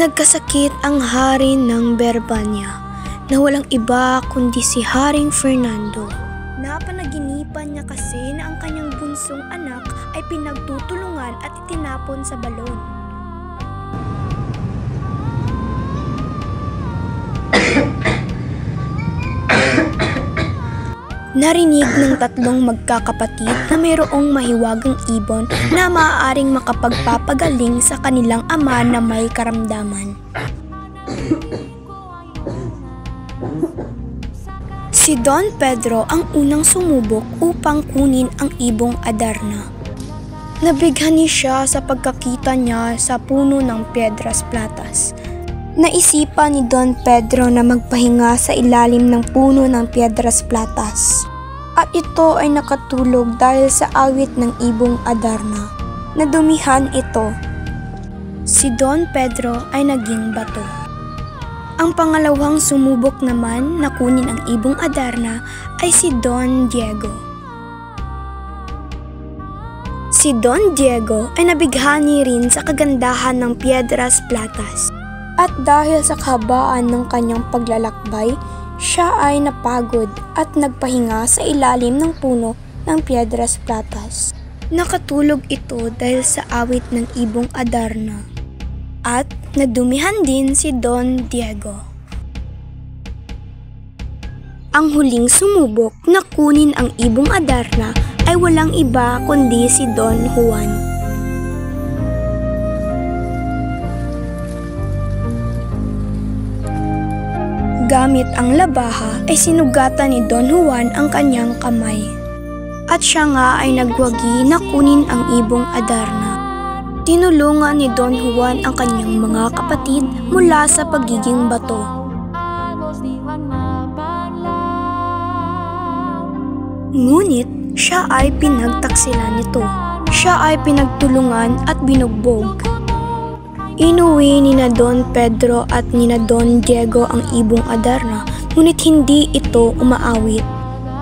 Nagkasakit ang hari ng Berbanya na walang iba kundi si Haring Fernando. Napanaginipan niya kasi na ang kanyang bunsong anak ay pinagtutulungan at itinapon sa balon. Narinig ng tatlong magkakapatid na mayroong mahiwagang ibon na maaaring makapagpapagaling sa kanilang ama na may karamdaman. Si Don Pedro ang unang sumubok upang kunin ang ibong Adarna. Nabighani siya sa pagkakita niya sa puno ng Piedras Platas. Naisipan ni Don Pedro na magpahinga sa ilalim ng puno ng Piedras Platas. At ito ay nakatulog dahil sa awit ng ibong Adarna. Nadumihan ito. Si Don Pedro ay naging bato. Ang pangalawang sumubok naman na kunin ang ibong Adarna ay si Don Diego. Si Don Diego ay nabighani rin sa kagandahan ng Piedras Platas. At dahil sa kahabaan ng kanyang paglalakbay, siya ay napagod at nagpahinga sa ilalim ng puno ng Piedras Platas. Nakatulog ito dahil sa awit ng ibong Adarna. At nadumihan din si Don Diego. Ang huling sumubok na kunin ang ibong Adarna ay walang iba kundi si Don Juan. Gamit ang labaha ay sinugatan ni Don Juan ang kanyang kamay. At siya nga ay nagwagi na kunin ang ibong Adarna. Tinulungan ni Don Juan ang kanyang mga kapatid mula sa pagiging bato. Ngunit siya ay pinagtaksilan nito. Siya ay pinagtulungan at binugbog. Inuwi ni na Don Pedro at ni na Don Diego ang ibong Adarna, ngunit hindi ito umaawit.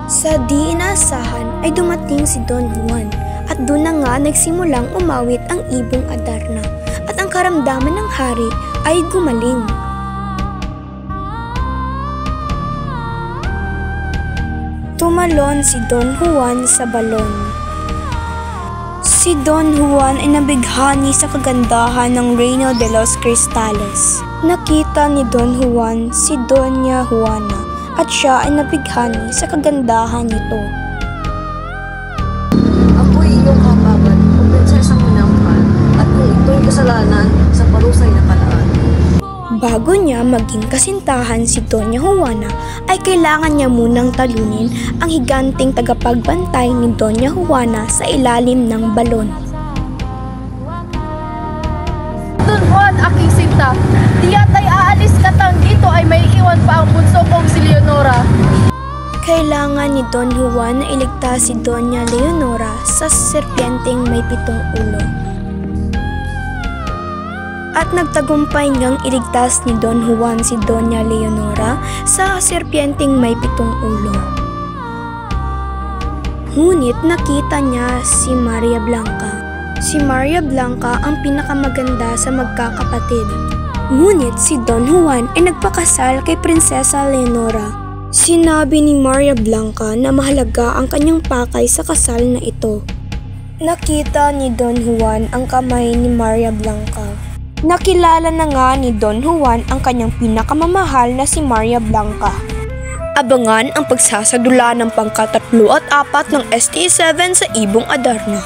Sa di inaasahan ay dumating si Don Juan at doon na nga nagsimulang umawit ang ibong Adarna at ang karamdaman ng hari ay gumaling. Tumalon si Don Juan sa balon. Si Don Juan ay nabighani sa kagandahan ng Reino de los Cristales. Nakita ni Don Juan si Doña Juana at siya ay nabighani sa kagandahan nito. Ako'y iyong kapaban o prinsesang minamahal at kung ito'y kasalanan sa parusay na kalaan. Bago niya maging kasintahan si Doña Juana ay kailangan niya munang talunin ang higanting tagapagbantay ni Doña Juana sa ilalim ng balon. Don Juan, aking sinta, tiyak ay aalis ka tang dito ay may iwan pa ang bunso kong si Leonora. Kailangan ni Don Juan na iligtas si Doña Leonora sa serpyenteng may 7 ulo. At nagtagumpay ngang iligtas ni Don Juan si Doña Leonora sa serpyenteng may 7 ulo. Ngunit nakita niya si Maria Blanca. Si Maria Blanca ang pinakamaganda sa magkakapatid. Ngunit si Don Juan ay nagpakasal kay Prinsesa Leonora. Sinabi ni Maria Blanca na mahalaga ang kanyang pakay sa kasal na ito. Nakita ni Don Juan ang kamay ni Maria Blanca. Nakilala na nga ni Don Juan ang kanyang pinakamamahal na si Maria Blanca. Abangan ang pagsasadula ng pangka-3 at 4 ng ST7 sa ibong Adarna.